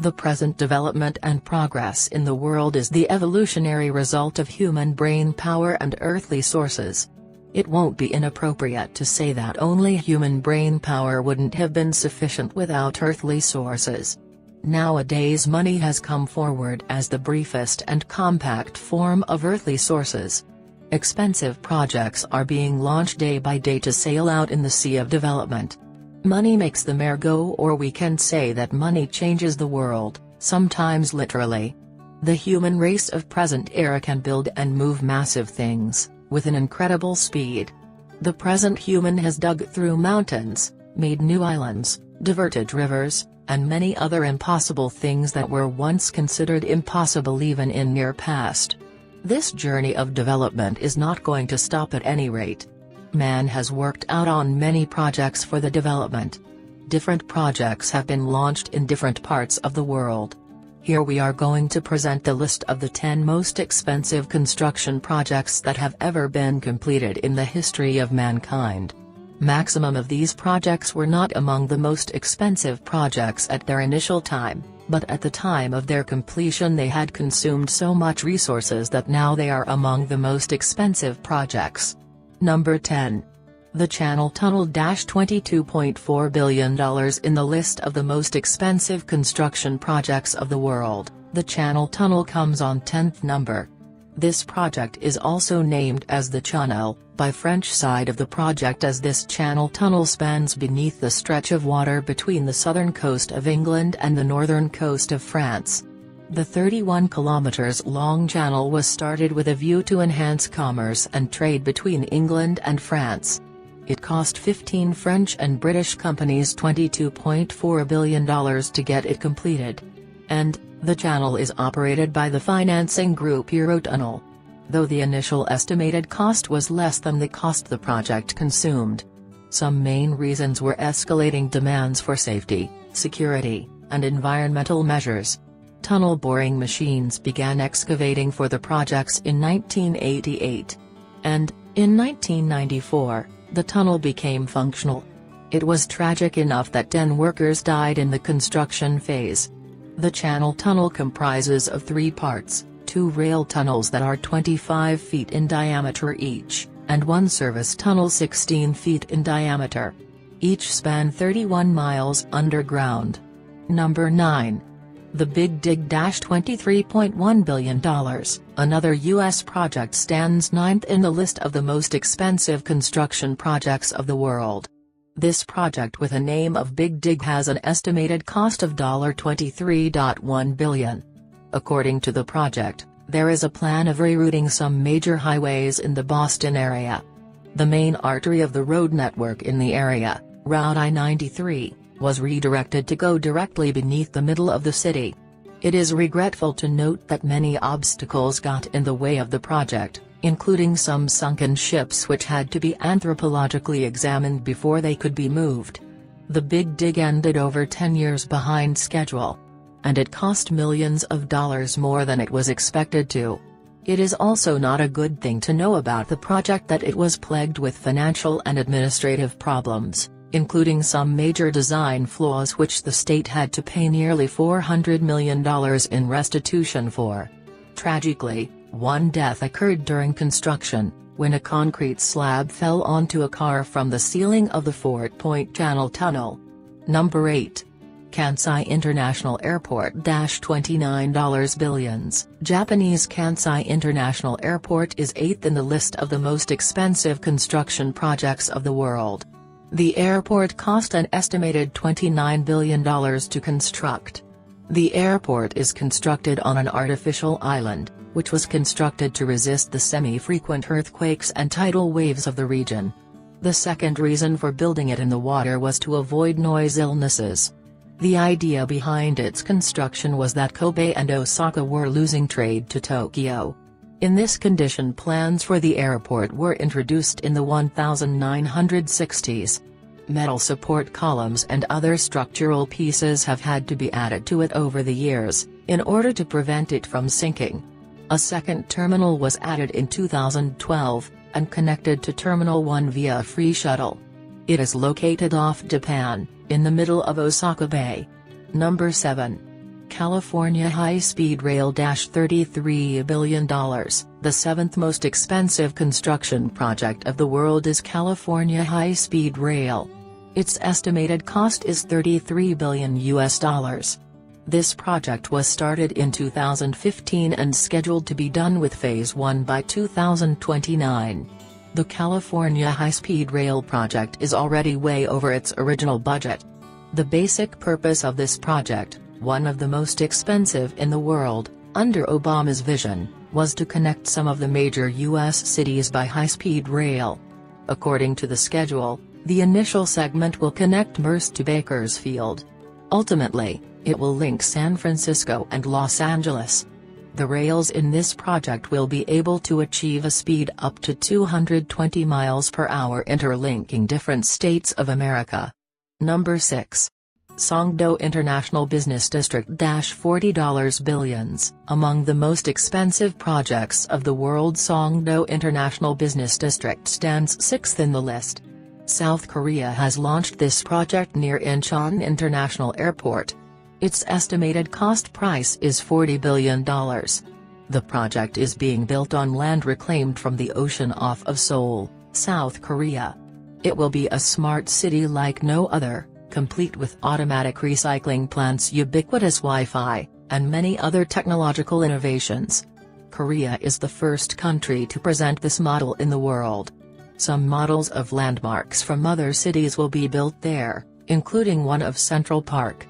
The present development and progress in the world is the evolutionary result of human brain power and earthly sources. It won't be inappropriate to say that only human brain power wouldn't have been sufficient without earthly sources. Nowadays money has come forward as the briefest and compact form of earthly sources. Expensive projects are being launched day by day to sail out in the sea of development. Money makes the mare go, or we can say that money changes the world, sometimes literally. The human race of present era can build and move massive things, with an incredible speed. The present human has dug through mountains, made new islands, diverted rivers, and many other impossible things that were once considered impossible even in near past. This journey of development is not going to stop at any rate. Man has worked out on many projects for the development. Different projects have been launched in different parts of the world. Here we are going to present the list of the 10 most expensive construction projects that have ever been completed in the history of mankind. Maximum of these projects were not among the most expensive projects at their initial time, but at the time of their completion they had consumed so much resources that now they are among the most expensive projects. Number 10. The Channel Tunnel. $22.4 billion in the list of the most expensive construction projects of the world. The Channel Tunnel comes on 10th number. This project is also named as the Channel, by French side of the project, as this channel tunnel spans beneath the stretch of water between the southern coast of England and the northern coast of France. The 31 kilometers long channel was started with a view to enhance commerce and trade between England and France. It cost 15 French and British companies $22.4 billion to get it completed. And, the channel is operated by the financing group Eurotunnel. Though the initial estimated cost was less than the cost the project consumed. Some main reasons were escalating demands for safety, security, and environmental measures. Tunnel boring machines began excavating for the projects in 1988. And, in 1994, the tunnel became functional. It was tragic enough that 10 workers died in the construction phase. The Channel Tunnel comprises of 3 parts, 2 rail tunnels that are 25 feet in diameter each, and 1 service tunnel 16 feet in diameter. Each span 31 miles underground. Number 9. The Big Dig. $23.1 billion, another U.S. project, stands 9th in the list of the most expensive construction projects of the world. This project, with a name of Big Dig, has an estimated cost of $23.1 billion. According to the project, there is a plan of rerouting some major highways in the Boston area. The main artery of the road network in the area, Route I-93, was redirected to go directly beneath the middle of the city. It is regretful to note that many obstacles got in the way of the project, including some sunken ships which had to be anthropologically examined before they could be moved. The Big Dig ended over 10 years behind schedule. And it cost millions of dollars more than it was expected to. It is also not a good thing to know about the project that it was plagued with financial and administrative problems, including some major design flaws which the state had to pay nearly $400 million in restitution for. Tragically, one death occurred during construction, when a concrete slab fell onto a car from the ceiling of the Fort Point Channel Tunnel. Number 8. Kansai International Airport. $29 billions. Japanese Kansai International Airport is 8th in the list of the most expensive construction projects of the world. The airport cost an estimated $29 billion to construct. The airport is constructed on an artificial island, which was constructed to resist the semi-frequent earthquakes and tidal waves of the region. The second reason for building it in the water was to avoid noise illnesses. The idea behind its construction was that Kobe and Osaka were losing trade to Tokyo. In this condition, plans for the airport were introduced in the 1960s. Metal support columns and other structural pieces have had to be added to it over the years, in order to prevent it from sinking. A second terminal was added in 2012, and connected to Terminal 1 via a free shuttle. It is located off Japan, in the middle of Osaka Bay. Number 7. California high-speed rail. $33 billion. The seventh most expensive construction project of the world is California high-speed rail. Its estimated cost is $33 billion. This project was started in 2015 and scheduled to be done with Phase 1 by 2029. The California high-speed rail project is already way over its original budget. The basic purpose of this project, one of the most expensive in the world, under Obama's vision, was to connect some of the major U.S. cities by high-speed rail. According to the schedule, the initial segment will connect Merced to Bakersfield. Ultimately, it will link San Francisco and Los Angeles. The rails in this project will be able to achieve a speed up to 220 miles per hour, interlinking different states of America. Number 6. Songdo International Business District. $40 billions. Among the most expensive projects of the world, Songdo International Business District stands sixth in the list. South Korea has launched this project near Incheon International Airport. Its estimated cost price is $40 billion. The project is being built on land reclaimed from the ocean off of Seoul, South Korea. It will be a smart city like no other, complete with automatic recycling plants, ubiquitous Wi-Fi, and many other technological innovations. Korea is the first country to present this model in the world. Some models of landmarks from other cities will be built there, including one of Central Park.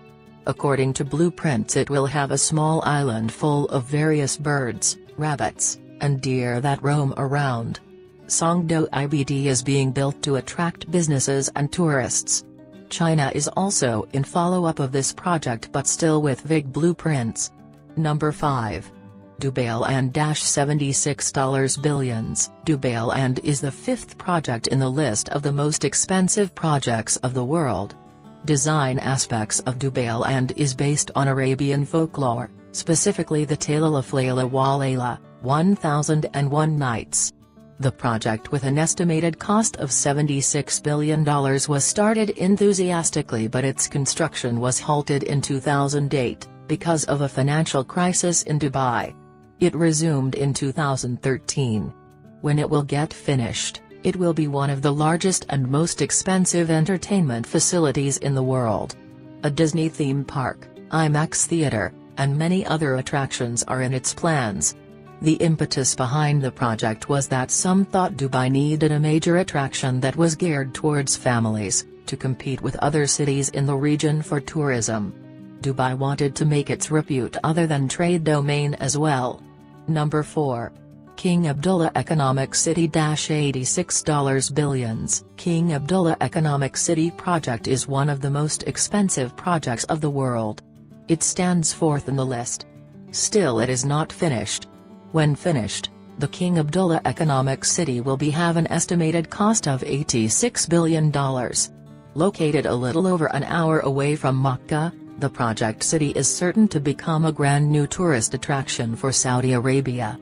According to blueprints, it will have a small island full of various birds, rabbits, and deer that roam around. Songdo IBD is being built to attract businesses and tourists. China is also in follow-up of this project, but still with vague blueprints. Number 5. Dubailand. $76 billions. Dubailand is the fifth project in the list of the most expensive projects of the world. Design aspects of Dubailand is based on Arabian folklore, specifically the tale of Layla wa Layla, 1001 Nights. The project, with an estimated cost of $76 billion, was started enthusiastically, but its construction was halted in 2008, because of a financial crisis in Dubai. It resumed in 2013. When it will get finished, it will be one of the largest and most expensive entertainment facilities in the world. A Disney theme park, IMAX theater, and many other attractions are in its plans. The impetus behind the project was that some thought Dubai needed a major attraction that was geared towards families, to compete with other cities in the region for tourism. Dubai wanted to make its repute other than trade domain as well. Number 4. King Abdullah Economic City. $86 billions. King Abdullah Economic City project is one of the most expensive projects of the world. It stands fourth in the list. Still, it is not finished. When finished, the King Abdullah Economic City will have an estimated cost of $86 billion. Located a little over an hour away from Makkah, the project city is certain to become a brand new tourist attraction for Saudi Arabia.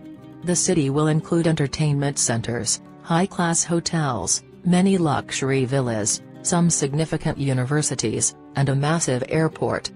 The city will include entertainment centers, high-class hotels, many luxury villas, some significant universities, and a massive airport.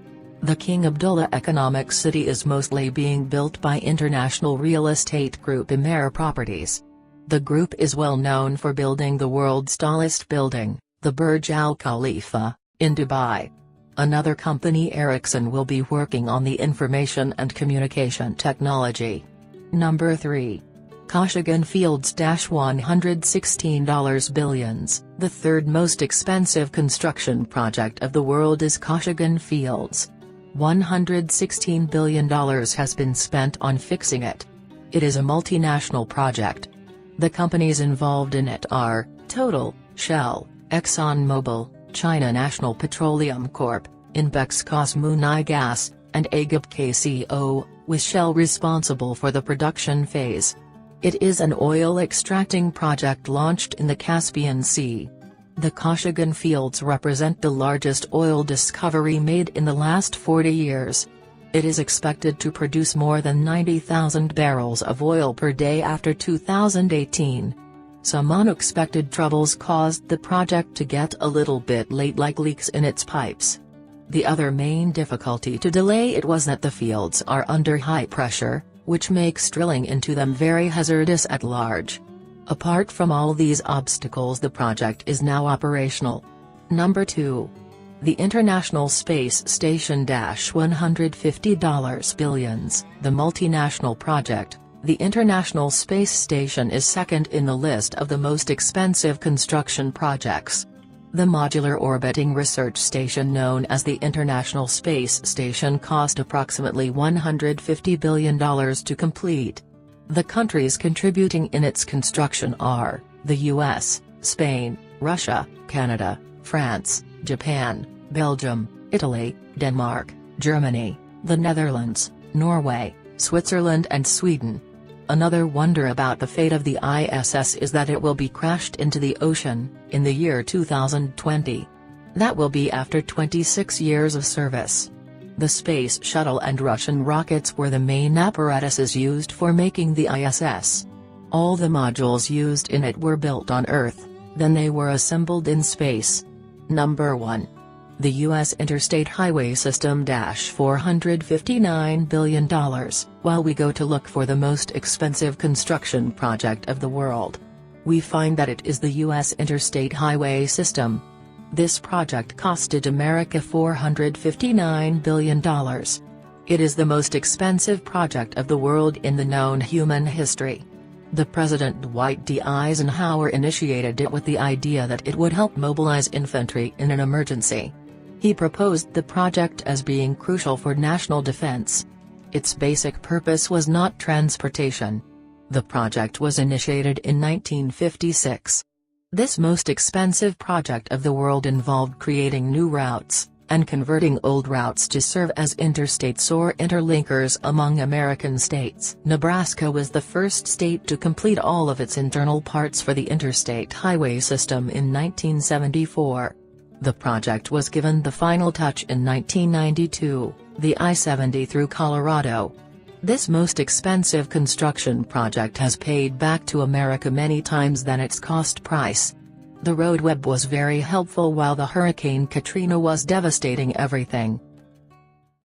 The King Abdullah Economic City is mostly being built by international real estate group Emaar Properties. The group is well known for building the world's tallest building, the Burj Al Khalifa, in Dubai. Another company, Ericsson, will be working on the information and communication technology. Number 3. Kasia GaN Fields. $116 billions. The third most expensive construction project of the world is Kasia GaN Fields. $116 billion has been spent on fixing it. It is a multinational project. The companies involved in it are Total, Shell, ExxonMobil, China National Petroleum Corp., Inpex Cosmuni Gas, and Agip KCO, with Shell responsible for the production phase. It is an oil extracting project launched in the Caspian Sea. The Kasia GaN Fields represent the largest oil discovery made in the last 40 years. It is expected to produce more than 90,000 barrels of oil per day after 2018. Some unexpected troubles caused the project to get a little bit late, like leaks in its pipes. The other main difficulty to delay it was that the fields are under high pressure, which makes drilling into them very hazardous at large. Apart from all these obstacles, the project is now operational. Number 2. The International Space Station $150 billions. The multinational project, the International Space Station, is second in the list of the most expensive construction projects. The modular orbiting research station known as the International Space Station cost approximately $150 billion to complete. The countries contributing in its construction are the US, Spain, Russia, Canada, France, Japan, Belgium, Italy, Denmark, Germany, the Netherlands, Norway, Switzerland and Sweden. Another wonder about the fate of the ISS is that it will be crashed into the ocean, in the year 2020. That will be after 26 years of service. The Space Shuttle and Russian rockets were the main apparatuses used for making the ISS. All the modules used in it were built on Earth, then they were assembled in space. Number 1. The U.S. Interstate Highway System $459 billion. While we go to look for the most expensive construction project of the world, we find that it is the U.S. Interstate Highway System. This project costed America $459 billion. It is the most expensive project of the world in the known human history. The President Dwight D. Eisenhower initiated it with the idea that it would help mobilize infantry in an emergency. He proposed the project as being crucial for national defense. Its basic purpose was not transportation. The project was initiated in 1956. This most expensive project of the world involved creating new routes, and converting old routes to serve as interstates or interlinkers among American states. Nebraska was the first state to complete all of its internal parts for the interstate highway system in 1974. The project was given the final touch in 1992, the I-70 through Colorado. This most expensive construction project has paid back to America many times than its cost price. The road web was very helpful while the Hurricane Katrina was devastating everything.